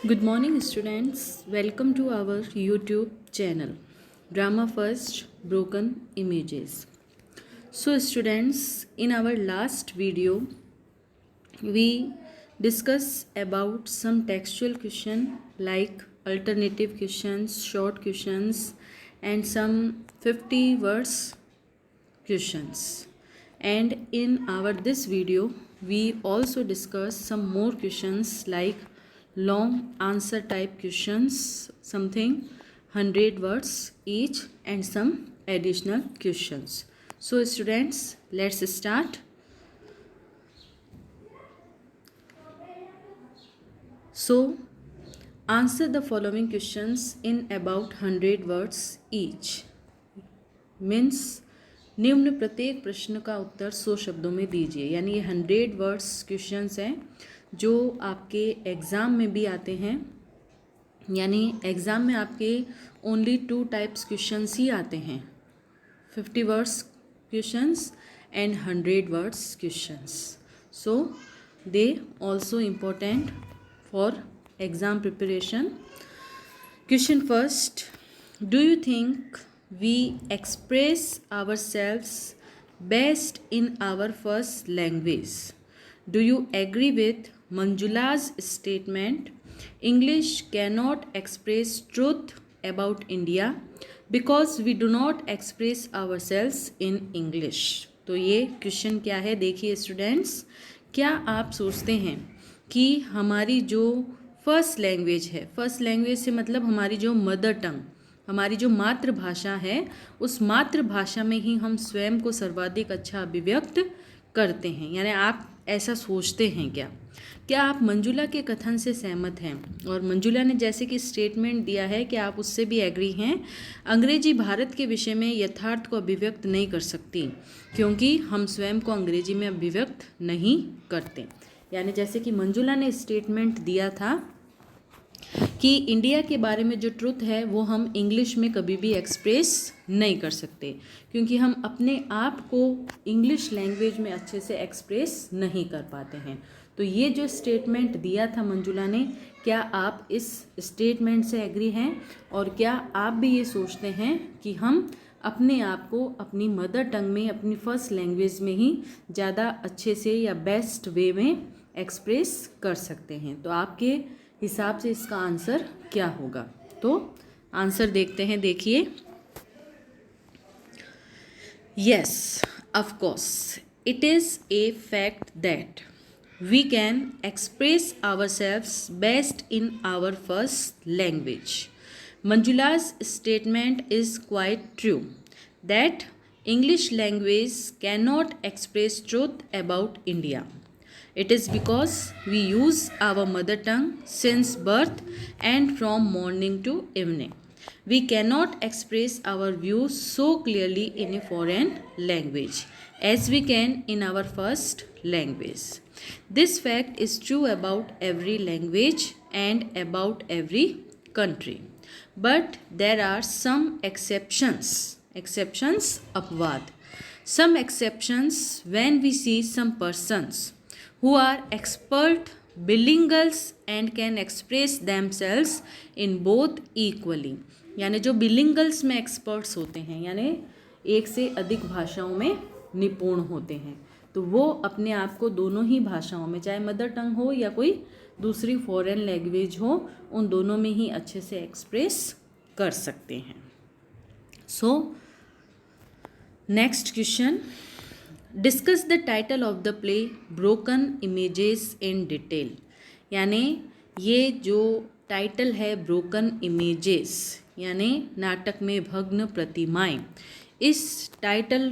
Good morning, students. Welcome to our YouTube channel, Drama First Broken Images. So, students, in our last video, we discuss about some textual question like alternative questions, short questions, and some 50 words questions. And in our this video we also discuss some more questions like long answer type questions, something 100 words each, and some additional questions. So students, let's start. So answer the following questions in about 100 words each. Means निम्न प्रत्येक प्रश्न का उत्तर 100 शब्दों में दीजिए। यानी ये 100 words questions हैं जो आपके एग्ज़ाम में भी आते हैं। यानी एग्ज़ाम में आपके ओनली 2 टाइप्स क्वेश्चंस ही आते हैं, 50 words questions and 100 words questions. So they also important for exam preparation. Question first, do you think we express ourselves best in our first language? Do you agree with Manjula's statement, English cannot express truth about India because we do not express ourselves in English? तो ये question क्या है, देखिए students, क्या आप सोचते हैं कि हमारी जो फर्स्ट लैंग्वेज है, फर्स्ट लैंग्वेज से मतलब हमारी जो मदर टंग, हमारी जो मातृभाषा है, उस मातृभाषा में ही हम स्वयं को सर्वाधिक अच्छा अभिव्यक्त करते हैं? यानी आप ऐसा सोचते हैं क्या आप मंजुला के कथन से सहमत हैं? और मंजुला ने जैसे कि स्टेटमेंट दिया है कि आप उससे भी एग्री हैं, अंग्रेजी भारत के विषय में यथार्थ को अभिव्यक्त नहीं कर सकती क्योंकि हम स्वयं को अंग्रेजी में अभिव्यक्त नहीं करते। यानी जैसे कि मंजुला ने स्टेटमेंट दिया था कि इंडिया के बारे में जो ट्रुथ है वो हम इंग्लिश में कभी भी एक्सप्रेस नहीं कर सकते क्योंकि हम अपने आप को इंग्लिश लैंग्वेज में अच्छे से एक्सप्रेस नहीं कर पाते हैं। तो ये जो स्टेटमेंट दिया था मंजुला ने, क्या आप इस स्टेटमेंट से एग्री हैं और क्या आप भी ये सोचते हैं कि हम अपने आप को अपनी मदर टंग में, अपनी फर्स्ट लैंग्वेज में ही ज़्यादा अच्छे से या बेस्ट वे में एक्सप्रेस कर सकते हैं? तो आपके हिसाब से इसका आंसर क्या होगा? तो आंसर देखते हैं, देखिए। Yes, of course it is a fact that we can express ourselves best in our first language. Manjula's statement is quite true that English language cannot express truth about India. It is because we use our mother tongue since birth and from morning to evening. We cannot express our views so clearly in a foreign language as we can in our first language. This fact is true about every language and about every country. But there are some exceptions. Exceptions, अपवाद. Some exceptions when we see some persons who are expert bilinguals and can express themselves in both equally. यानी जो बिलिंगल्स में experts होते हैं, यानी एक से अधिक भाषाओं में निपुण होते हैं, तो वो अपने आप को दोनों ही भाषाओं में, चाहे मदर टंग हो या कोई दूसरी फॉरेन लैंग्वेज हो, उन दोनों में ही अच्छे से एक्सप्रेस कर सकते हैं। So next question, discuss the title of the play broken images in detail. यानी ये जो टाइटल है ब्रोकन इमेजेस, यानी नाटक में भग्न प्रतिमाएं, इस टाइटल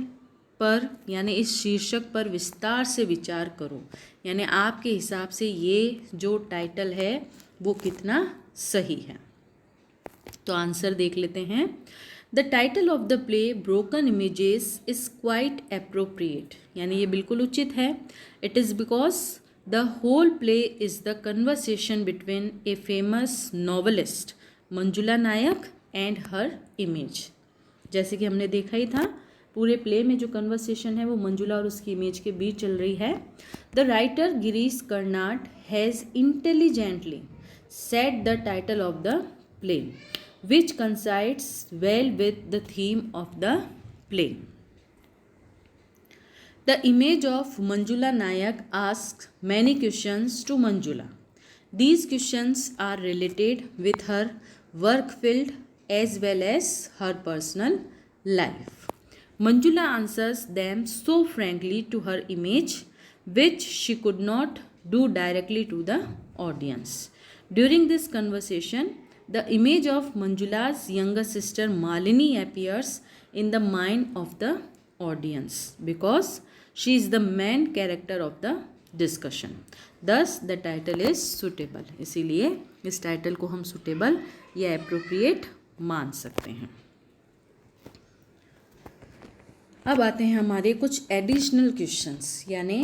पर यानी इस शीर्षक पर विस्तार से विचार करो। यानी आपके हिसाब से ये जो टाइटल है वो कितना सही है? तो आंसर देख लेते हैं। The title of the play broken images is quite appropriate. यानी ये बिल्कुल उचित है। It is because the whole play is the conversation between a famous novelist Manjula Nayak and her image. जैसे कि हमने देखा ही था, पूरे प्ले में जो कन्वर्सेशन है वो मंजुला और उसकी इमेज के बीच चल रही है। The writer Girish Karnad has intelligently set the title of the play, which coincides well with the theme of the play. The image of Manjula Nayak asks many questions to Manjula. These questions are related with her work field as well as her personal life. Manjula answers them so frankly to her image, which she could not do directly to the audience. During this conversation, the image of Manjula's younger sister Malini appears in the mind of the audience because she is the main character of the discussion. दस the title is suitable, इसीलिए इस title को हम suitable या appropriate मान सकते हैं. अब आते हैं हमारे कुछ एडिशनल क्वेश्चंस, यानी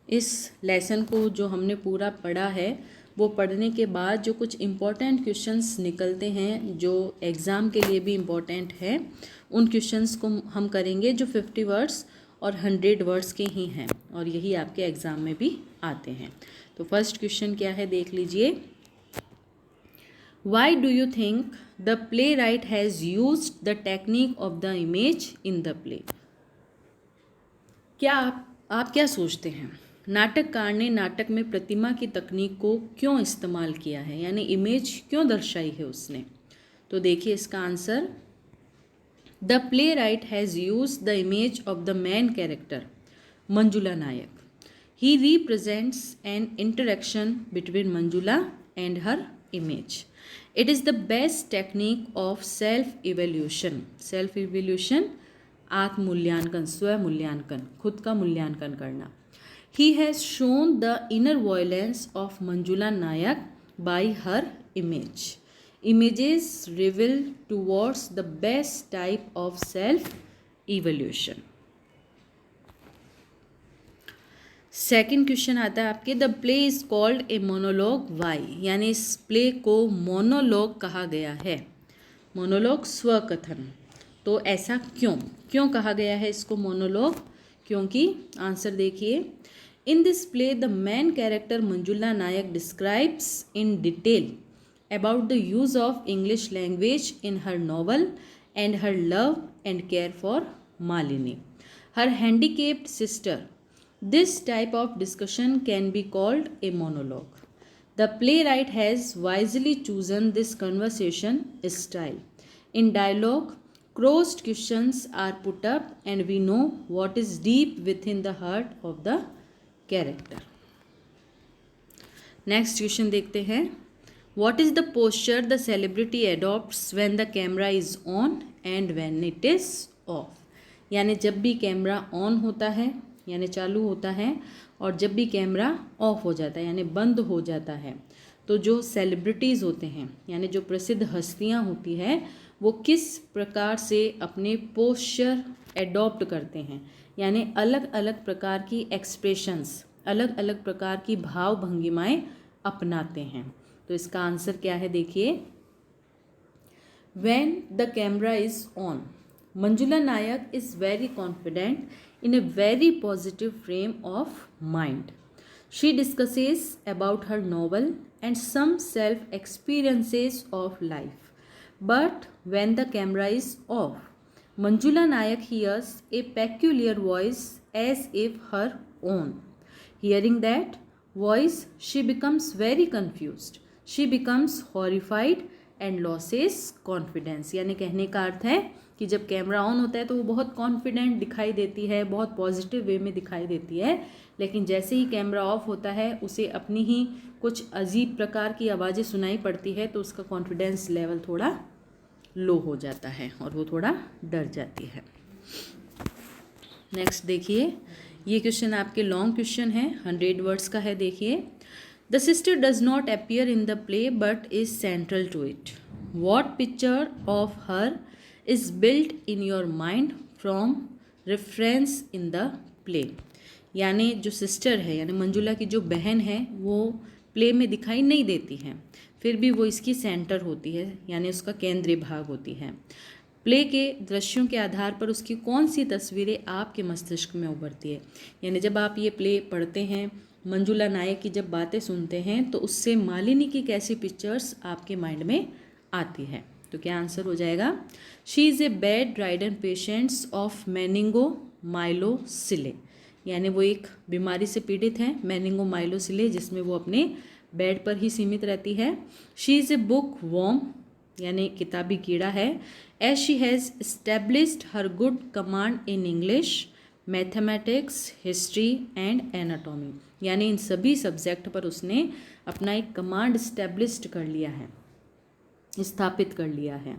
इस लेसन को जो हमने पूरा पढ़ा है वो पढ़ने के बाद जो कुछ इम्पोर्टेंट क्वेश्चंस निकलते हैं जो एग्ज़ाम के लिए भी इम्पोर्टेंट है, उन क्वेश्चंस को हम करेंगे जो 50 वर्ड्स और 100 वर्ड्स के ही हैं और यही आपके एग्ज़ाम में भी आते हैं. तो फर्स्ट क्वेश्चन क्या है देख लीजिए. Why do you think the play right has used the technique of the image in the play. क्या आप क्या सोचते हैं नाटककार ने नाटक में प्रतिमा की तकनीक को क्यों इस्तेमाल किया है, यानी इमेज क्यों दर्शाई है उसने. तो देखिए इसका answer. The playwright has used the image of the main character, Manjula Nayak. He represents an interaction between Manjula and her image. It is the best technique of self-evaluation. Self-evaluation, आत्म-मूल्यांकन, स्व-मूल्यांकन, खुद का मूल्यांकन करना. He has shown the inner violence of Manjula Nayak by her image. Images reveal towards the best type of self-evaluation. Second question आता है आपके. The play is called a monologue why, यानी इस play को मोनोलॉग कहा गया है. Monologue स्वकथन. तो ऐसा क्यों कहा गया है इसको मोनोलॉग, क्योंकि आंसर देखिए. In this play the main character Manjula Nayak describes in detail about the use of English language in her novel and her love and care for Malini, her handicapped sister. This type of discussion can be called a monologue. The playwright has wisely chosen this conversation style. In dialogue, crossed questions are put up and we know what is deep within the heart of the character. Next question देखते हैं. What is the posture the celebrity adopts when the camera is on and when it is off? यानी जब भी camera on होता है यानी चालू होता है और जब भी कैमरा ऑफ हो जाता है यानी बंद हो जाता है, तो जो सेलिब्रिटीज़ होते हैं यानी जो प्रसिद्ध हस्तियां होती है वो किस प्रकार से अपने पोस्चर एडॉप्ट करते हैं, यानी अलग अलग प्रकार की एक्सप्रेशंस, अलग अलग प्रकार की भाव भंगिमाएँ अपनाते हैं. तो इसका आंसर क्या है देखिए. When the camera is on, Manjula Nayak is very confident in a very positive frame of mind. She discusses about her novel and some self experiences of life. But when the camera is off, Manjula Nayak hears a peculiar voice as if her own. Hearing that voice, she becomes very confused. She becomes horrified and loses confidence. यानी कहने का अर्थ है कि जब camera on होता है तो वो बहुत कॉन्फिडेंट दिखाई देती है, बहुत पॉजिटिव वे में दिखाई देती है, लेकिन जैसे ही कैमरा ऑफ होता है उसे अपनी ही कुछ अजीब प्रकार की आवाज़ें सुनाई पड़ती है तो उसका कॉन्फिडेंस लेवल थोड़ा लो हो जाता है और वो थोड़ा डर जाती है. नेक्स्ट देखिए, ये क्वेश्चन आपके लॉन्ग क्वेश्चन है, 100 वर्ड्स का है. देखिए. The sister does not appear in the play but is central to it. What picture of her is built in your mind from reference in the play? यानी जो sister है यानी मंजुला की जो बहन है वो प्ले में दिखाई नहीं देती है, फिर भी वो इसकी सेंटर होती है यानी उसका केंद्रीय भाग होती है. प्ले के दृश्यों के आधार पर उसकी कौन सी तस्वीरें आपके मस्तिष्क में उभरती है, यानी जब आप ये प्ले पढ़ते हैं मंजुला नायक की जब बातें सुनते हैं तो उससे मालिनी की कैसी पिक्चर्स आपके माइंड में आती है? तो क्या आंसर हो जाएगा? She is a bed ridden patients of meningomyelocele, यानी वो एक बीमारी से पीड़ित हैं मेनिंगो माइलोसिले, जिसमें वो अपने बेड पर ही सीमित रहती है। She is a book worm, यानी किताबी कीड़ा है। As she has established her good command in English, mathematics, history and anatomy, यानी इन सभी सब्जेक्ट पर उसने अपना एक कमांड इस्टेब्लिश्ड कर लिया है, स्थापित कर लिया है।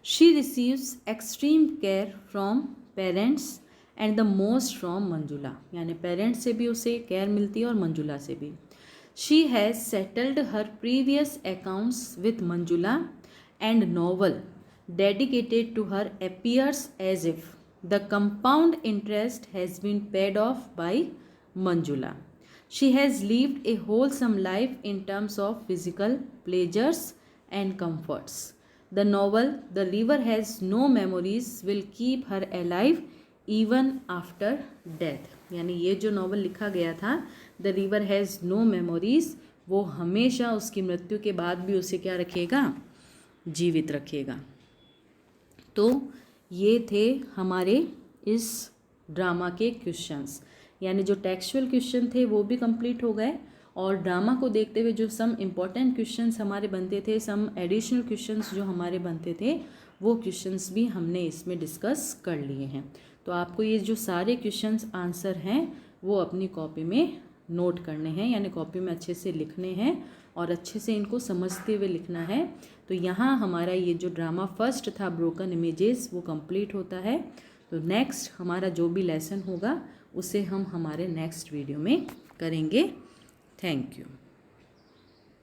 She receives extreme care from parents and the most from Manjula, यानी पेरेंट्स से भी उसे केयर मिलती है और मंजुला से भी। She has settled her previous accounts with Manjula and novel dedicated to her appears as if the compound interest has been paid off by Manjula. She has lived a wholesome life in terms of physical pleasures and comforts. The novel The River Has No Memories will keep her alive even after death. यानी ये जो novel लिखा गया था the river has no memories, वो हमेशा उसकी मृत्यु के बाद भी उसे क्या रखेगा? जीवित रखेगा। तो ये थे हमारे इस ड्रामा के क्वेश्चंस, यानी जो टेक्सचुअल क्वेश्चन थे वो भी कंप्लीट हो गए, और ड्रामा को देखते हुए जो सम इम्पॉर्टेंट क्वेश्चंस हमारे बनते थे, सम एडिशनल क्वेश्चंस जो हमारे बनते थे, वो क्वेश्चंस भी हमने इसमें डिस्कस कर लिए हैं। तो आपको ये जो सारे क्वेश्चंस आंसर हैं वो अपनी कॉपी में नोट करने हैं, यानी कॉपी में अच्छे से लिखने हैं और अच्छे से इनको समझते हुए लिखना है। तो यहाँ हमारा ये जो ड्रामा फर्स्ट था ब्रोकन इमेजेस वो कंप्लीट होता है। तो नेक्स्ट हमारा जो भी लेसन होगा उसे हम हमारे नेक्स्ट वीडियो में करेंगे। Thank you.